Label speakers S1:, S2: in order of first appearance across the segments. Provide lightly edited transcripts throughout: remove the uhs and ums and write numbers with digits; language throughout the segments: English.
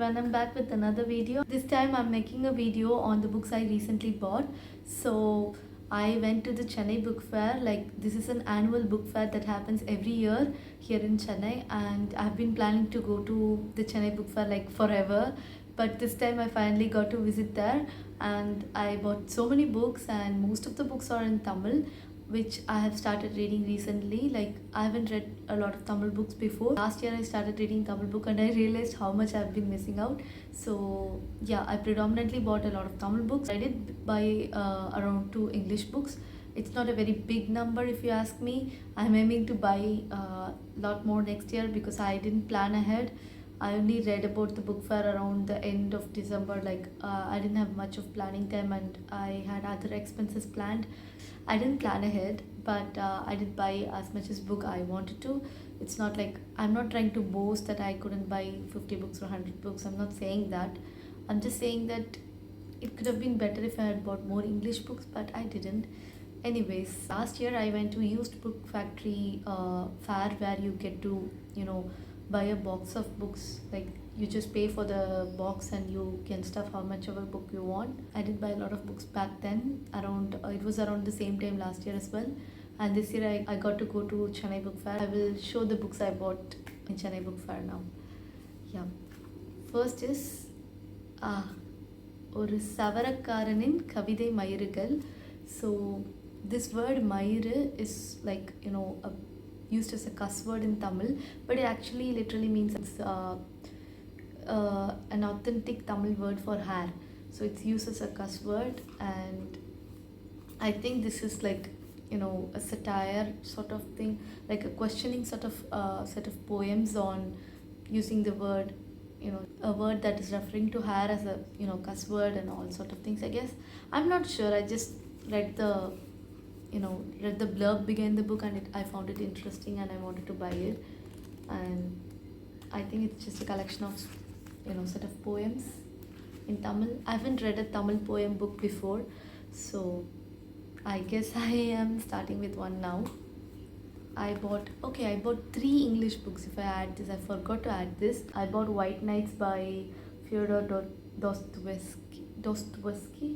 S1: everyone, I'm back with another video. This time I'm making a video on the books I recently bought. So I went to the Chennai book fair. Like, this is an annual book fair that happens every year here in Chennai, and I've been planning to go to the Chennai book fair like forever. But this time I finally got to visit there, and I bought so many books, and most of the books are in Tamil, which I have started reading recently. Like, I haven't read a lot of Tamil books before. Last year I started reading Tamil book and I realized how much I've been missing out. So yeah, I predominantly bought a lot of Tamil books. I did buy around 2 English books. It's not a very big number if you ask me. I'm aiming to buy a lot more next year because I didn't plan ahead. I only read about the book fair around the end of December. Like, I didn't have much of planning time and I had other expenses planned. I didn't plan ahead, but I did buy as much as book I wanted to. It's not like I'm not trying to boast that I couldn't buy 50 books or 100 books. I'm not saying that. I'm just saying that it could have been better if I had bought more English books, but I didn't. Anyways, last year I went to used book factory fair where you get to, buy a box of books. Like, you just pay for the box and you can stuff how much of a book you want. I did buy a lot of books back then. Around it was around the same time last year as well. And this year I got to go to Chennai book fair. I will show the books I bought in Chennai book fair now. Yeah. First is ஒரு சவரக்காரனின் கவிதை மயிறுகள். So this word மயிறு is like, used as a cuss word in Tamil, but it actually literally means it's an authentic Tamil word for hair. So it's used as a cuss word, and I think this is like, a satire sort of thing, like a questioning sort of set of poems on using the word, a word that is referring to hair as a, cuss word and all sort of things, I guess. I'm not sure. I just read the blurb behind the book, and I found it interesting and I wanted to buy it. And I think it's just a collection of, set of poems in Tamil. I haven't read a Tamil poem book before, so I guess I am starting with one now. I bought 3 English books. If I add this, I forgot to add this. I bought White Nights by Fyodor Dostoevsky.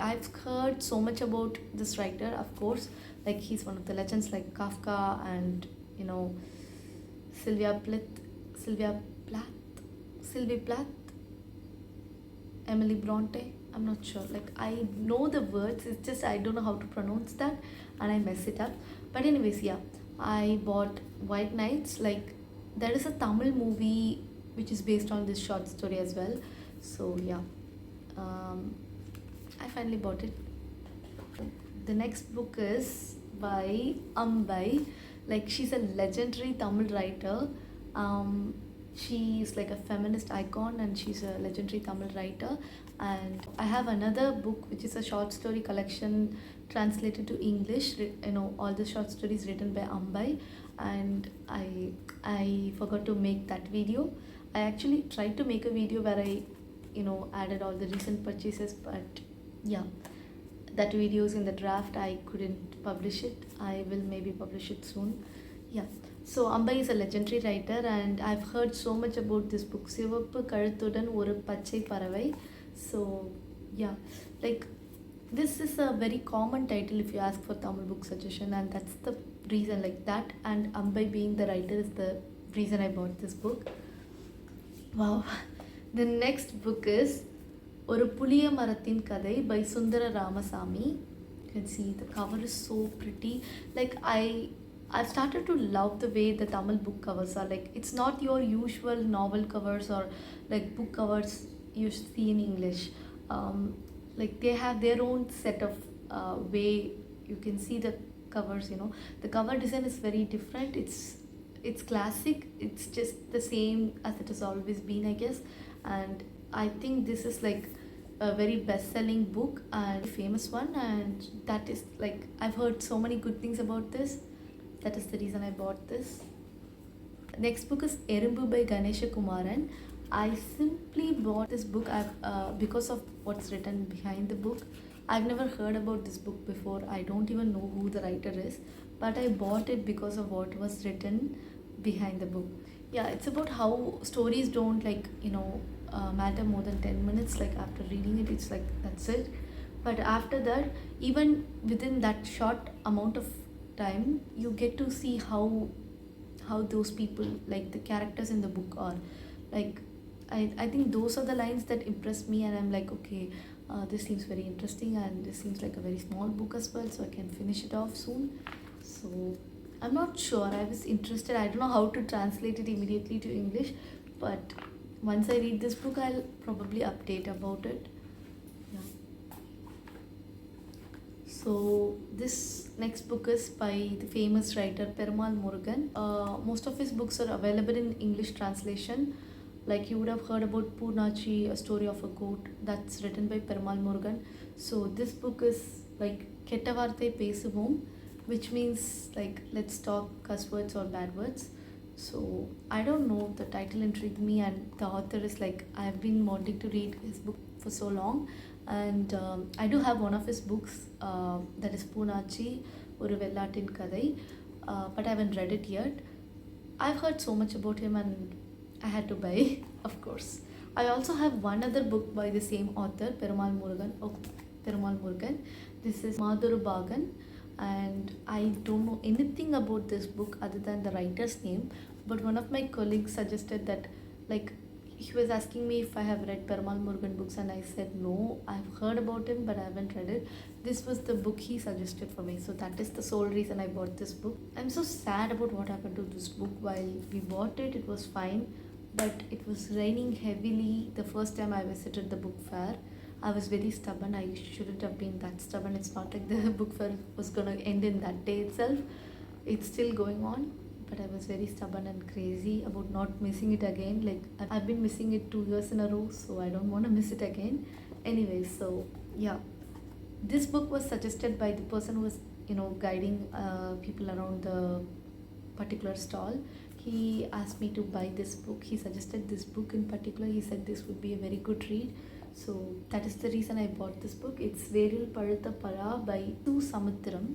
S1: I've heard so much about this writer, of course. Like, he's one of the legends like Kafka and, Sylvia Plath, Emily Bronte. I'm not sure. Like, I know the words, it's just I don't know how to pronounce that and I mess it up. But anyways, yeah, I bought White Nights. Like, there is a Tamil movie which is based on this short story as well. So yeah, I finally bought it. The next book is by Ambai. Like, she's a legendary Tamil writer. She is like a feminist icon and she's a legendary Tamil writer. And I have another book which is a short story collection translated to English, all the short stories written by Ambai, and I forgot to make that video. I actually tried to make a video where I added all the recent purchases, but yeah, that video is in the draft. I couldn't publish it. I will maybe publish it soon. Yeah. So Ambai is a legendary writer and I've heard so much about this book. சிவப்பு கழுத்துடன் ஒரு பச்சை பறவை. So yeah, like, this is a very common title if you ask for Tamil book suggestion, and that's the reason. Like, that and Ambai being the writer is the reason I bought this book. Wow. The next book is ஒரு புளிய மரத்தின் கதை by Sundara Ramasamy. You can see the cover is so pretty. Like, I've started to love the way the Tamil book covers are. Like, it's not your usual novel covers or like book covers you see in English. Like, they have their own set of way you can see the covers. The cover design is very different. It's classic. It's just the same as it has always been, I guess. And I think this is like a very best-selling book and famous one, and that is like, I've heard so many good things about this. That is the reason I bought this. Next book is Erumbu by Ganesha Kumaran. I simply bought this book because of what's written behind the book. I've never heard about this book before. I don't even know who the writer is, but I bought it because of what was written behind the book. Yeah, it's about how stories don't matter more than 10 minutes. Like after reading it, it's like that's it. But after that, even within that short amount of time, you get to see how those people, like the characters in the book, are like. I think those are the lines that impress me, and I'm like, okay, this seems very interesting, and this seems like a very small book as well, so I can finish it off soon. So I'm not sure. I was interested. I don't know how to translate it immediately to English, but once I read this book, I'll probably update about it. Yeah. So this next book is by the famous writer Perumal Murugan. Most of his books are available in English translation. Like you would have heard about Purnachi, A Story of a Goat. That's written by Perumal Murugan. So this book is like Kettavarte Pesuvom, which means like let's talk cuss words or bad words. So I don't know, the title intrigued me, and the author is like, I've been wanting to read his book for so long, and I do have one of his books, that is Poonachi ஒரு வெள்ளாட்டின் கதை, but I haven't read it yet. I've heard so much about him and I had to buy, of course. I also have one other book by the same author, Perumal Murugan. Oh, Perumal Murugan. This is Madhuru Bagan, and I don't know anything about this book other than the writer's name. But one of my colleagues suggested that, like, he was asking me if I have read Perumal Murugan books, and I said no, I've heard about him but I haven't read it. This was the book he suggested for me, so that is the sole reason I bought this book. I'm so sad about what happened to this book. While we bought it, it was fine, but it was raining heavily the first time I visited the book fair. I was very stubborn. I shouldn't have been that stubborn. It's not like the book fair was gonna end in that day itself. It's still going on, but I was very stubborn and crazy about not missing it again. Like I've been missing it 2 years in a row, so I don't want to miss it again. Anyway, so yeah, this book was suggested by the person who was guiding people around the particular stall. He asked me to buy this book. He suggested this book in particular. He said this would be a very good read, so that is the reason I bought this book. It's Veril Palutha Para by Tu Samuthiram.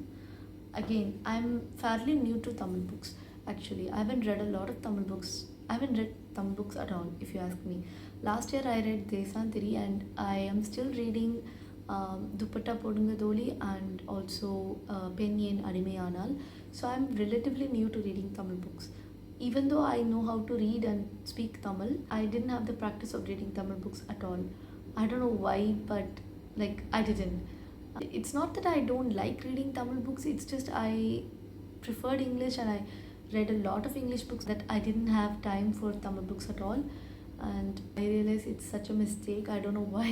S1: Again, I'm fairly new to Tamil books. Actually, I haven't read a lot of Tamil books. I haven't read Tamil books at all, if you ask me. Last year I read Desantiri, and I am still reading Dupatta Podunga Doli, and also Penyen Adimayanal. So I'm relatively new to reading Tamil books. Even though I know how to read and speak Tamil, I didn't have the practice of reading Tamil books at all. I don't know why, but like I didn't. It's not that I don't like reading Tamil books, it's just I preferred English, and I read a lot of English books that I didn't have time for Tamil books at all. And I realized it's such a mistake. I don't know why.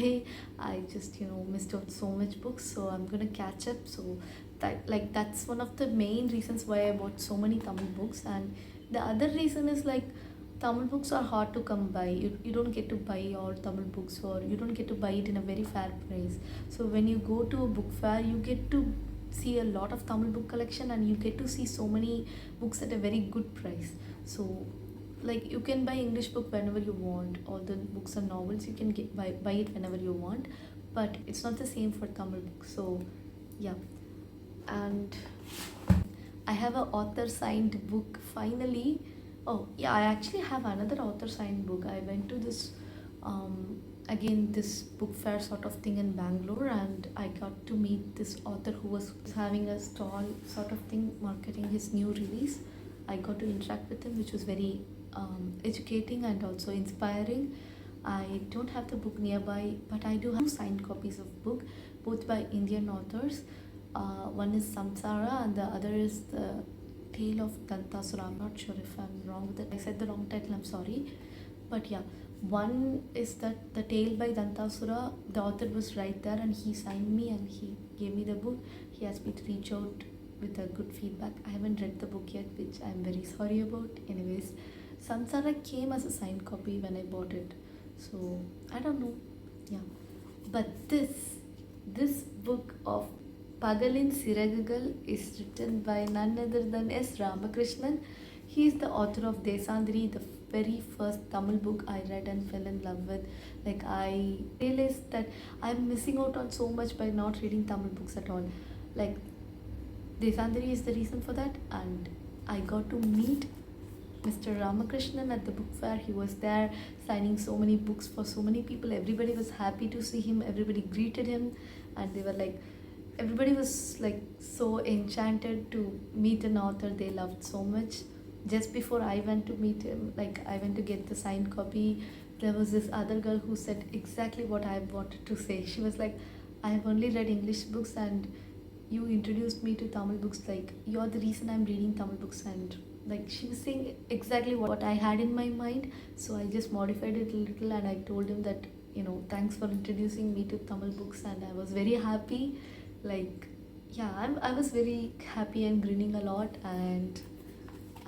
S1: I just missed out so much books, so I'm gonna catch up. So that's one of the main reasons why I bought so many Tamil books. And the other reason is like Tamil books are hard to come by. You don't get to buy all Tamil books, or you don't get to buy it in a very fair price. So when you go to a book fair, you get to see a lot of Tamil book collection, and you get to see so many books at a very good price. So like you can buy English book whenever you want. All the books and novels you can buy it whenever you want, but it's not the same for Tamil books. So yeah, and I have an author signed book finally. Oh yeah, I actually have another author signed book. I went to this again this book fair sort of thing in Bangalore, and I got to meet this author who was having a stall sort of thing marketing his new release. I got to interact with him, which was very educating and also inspiring. I don't have the book nearby, but I do have 2 signed copies of book, both by Indian authors. One is Samsara, and the other is The Tale of Dantasura. I'm not sure if I'm wrong with it. I said the wrong title, I'm sorry. But yeah, one is that The Tale by Dantasura. The author was right there, and he signed me, and he gave me the book. He asked me to reach out with a good feedback. I haven't read the book yet, which I'm very sorry about. Anyways, Samsara came as a signed copy when I bought it. So I don't know. Yeah. But this book of Pagalin Siragugal is written by none other than S. Ramakrishnan. He is the author of Desandri, the very first Tamil book I read and fell in love with. Like I realized that I'm missing out on so much by not reading Tamil books at all. Like Desandri is the reason for that, and I got to meet Mr. Ramakrishnan at the book fair. He was there signing so many books for so many people. Everybody was happy to see him. Everybody greeted him, and they were like, everybody was like so enchanted to meet an author they loved so much. Just before I went to meet him, like I went to get the signed copy, there was this other girl who said exactly what I wanted to say. She was like, I have only read English books and you introduced me to Tamil books. Like, you're the reason I'm reading Tamil books. And like, she was saying exactly what I had in my mind. So I just modified it a little and I told him that, thanks for introducing me to Tamil books. And I was very happy. Like, yeah, I was very happy and grinning a lot. And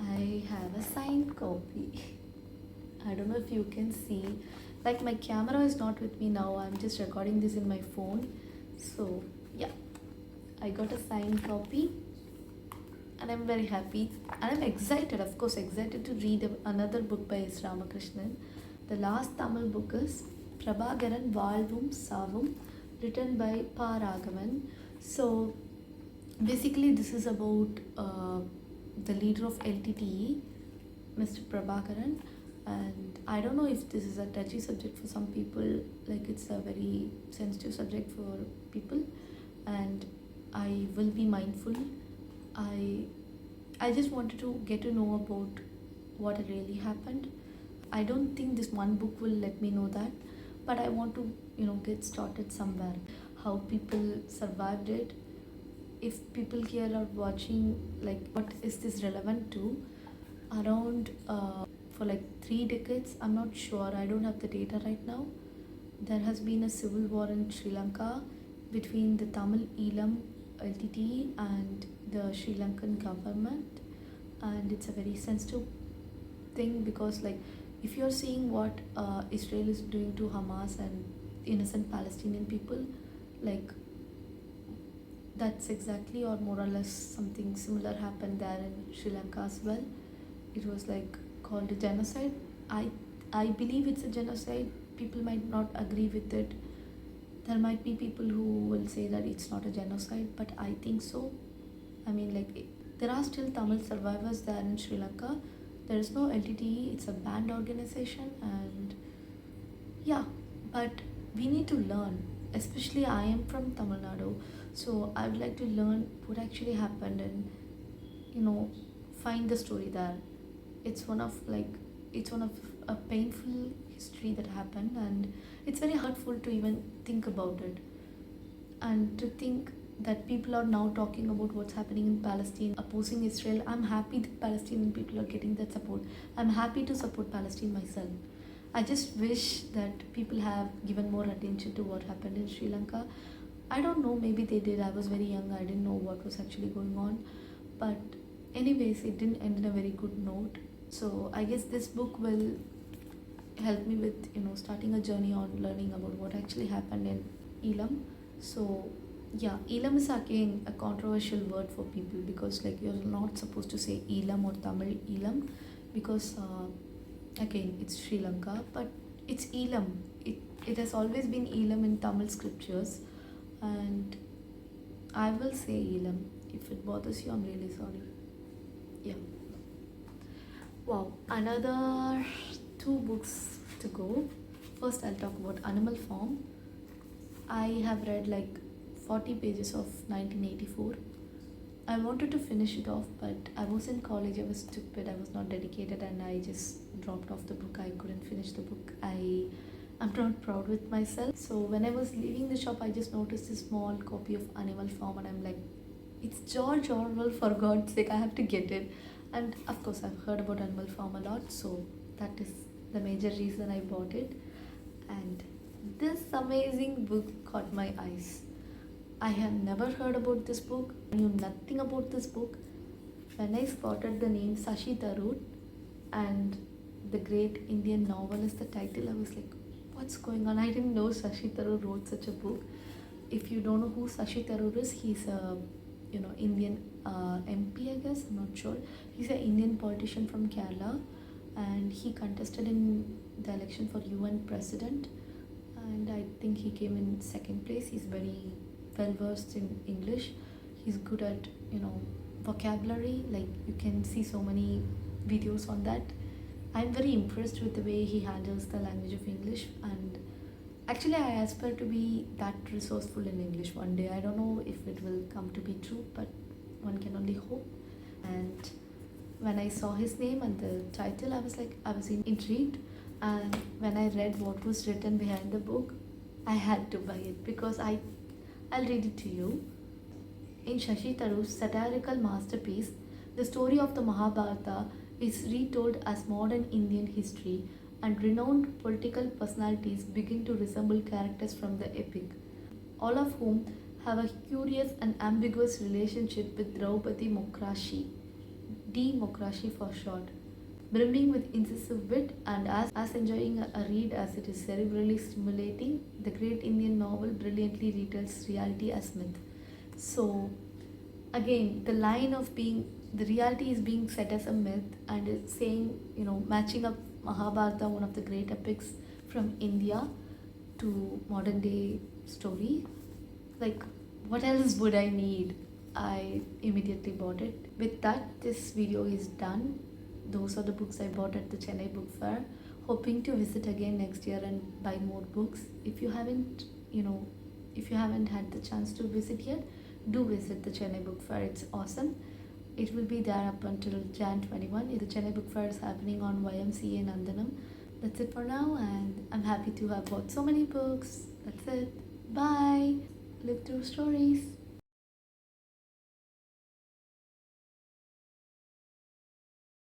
S1: I have a signed copy. I don't know if you can see. Like, my camera is not with me now. I'm just recording this in my phone. So yeah, I got a signed copy and I'm very happy. And I'm excited, of course, excited to read another book by S. Ramakrishnan. The last Tamil book is Prabhakaran Valvum Savum, written by Pa Raghavan. So basically, this is about the leader of LTTE, Mr. Prabhakaran. And I don't know if this is a touchy subject for some people, like it's a very sensitive subject for people, and I will be mindful. I just wanted to get to know about what really happened. I don't think this one book will let me know that, but I want to, get started somewhere. How people survived it. If people here are watching, like, what is this relevant to? Around for like 3 decades, I'm not sure, I don't have the data right now. There has been a civil war in Sri Lanka between the Tamil Elam LTT and the Sri Lankan government, and it's a very sensitive thing because, like, if you're seeing what Israel is doing to Hamas and innocent Palestinian people, like, that's exactly or more or less something similar happened there in Sri Lanka as well. It was like called a genocide. I believe it's a genocide. People might not agree with it. There might be people who will say that it's not a genocide, but I think so. I mean, like, there are still Tamil survivors there in Sri Lanka. There is no LTTE, it's a banned organization, and yeah, but we need to learn. Especially, I am from Tamil Nadu, so I would like to learn what actually happened and, find the story there. It's one of a painful history that happened, and it's very hurtful to even think about it, and to think that people are now talking about what's happening in Palestine, opposing Israel. I'm happy that Palestinian people are getting that support. I'm happy to support Palestine myself. I just wish that people have given more attention to what happened in Sri Lanka. I don't know, maybe they did. I was very young, I didn't know what was actually going on. But anyways, it didn't end in a very good note. So I guess this book will help me with, starting a journey on learning about what actually happened in Elam. So yeah, Elam is again a controversial word for people because, like, you're not supposed to say Elam or Tamil Elam because again, it's Sri Lanka, but it's Elam. It has always been Elam in Tamil scriptures, and I will say Elam. If it bothers you, I'm really sorry. Yeah. Wow, another 2 books to go. First, I'll talk about Animal Farm. I have read like 40 pages of 1984. I wanted to finish it off, but I was in college, I was stupid, I was not dedicated, and I just dropped off the book. I couldn't finish the book. I'm not proud with myself. So when I was leaving the shop, I just noticed this small copy of Animal Farm, and I'm like, it's George Orwell, for God's sake, I have to get it. And of course, I've heard about Animal Farm a lot, so that is the major reason I bought it. And this amazing book caught my eyes. I have never heard about this book, I knew nothing about this book. When I spotted the name Sashi Tharoor and the great Indian novelist, the title, I was like, what's going on? I didn't know Sashi Tharoor wrote such a book. If you don't know who Sashi Tharoor is, he's a Indian MP, I guess, I'm not sure. He's an Indian politician from Kerala, and he contested in the election for UN president, and I think he came in second place. He's very well versed in English. He's good at vocabulary. Like, you can see so many videos on that. I'm very impressed with the way he handles the language of English, and actually I aspire to be that resourceful in English one day. I don't know if it will come to be true, but one can only hope. And when I saw his name and the title, I was intrigued. And when I read what was written behind the book, I had to buy it because I'll read it to you. In Shashi Tharoor's satirical masterpiece, the story of the Mahabharata is retold as modern Indian history, and renowned political personalities begin to resemble characters from the epic, all of whom have a curious and ambiguous relationship with Draupadi Mokrashi, D. Mokrashi for short, brimming with incisive wit and as enjoying a read as it is cerebrally stimulating. The great Indian novel brilliantly retells reality as myth. So, again, the line of being the reality is being set as a myth, and it's saying, matching up Mahabharata, one of the great epics from India, to modern day story. Like, what else would I need? I immediately bought it. With that, this video is done. Those are the books I bought at the Chennai Book Fair. Hoping to visit again next year and buy more books. If you haven't, if you haven't had the chance to visit yet, do visit the Chennai Book Fair. It's awesome. It will be there up until Jan 21. The Chennai Book Fair is happening on YMCA Nandanam. That's it for now, and I'm happy to have bought so many books. That's it. Bye. Live through stories.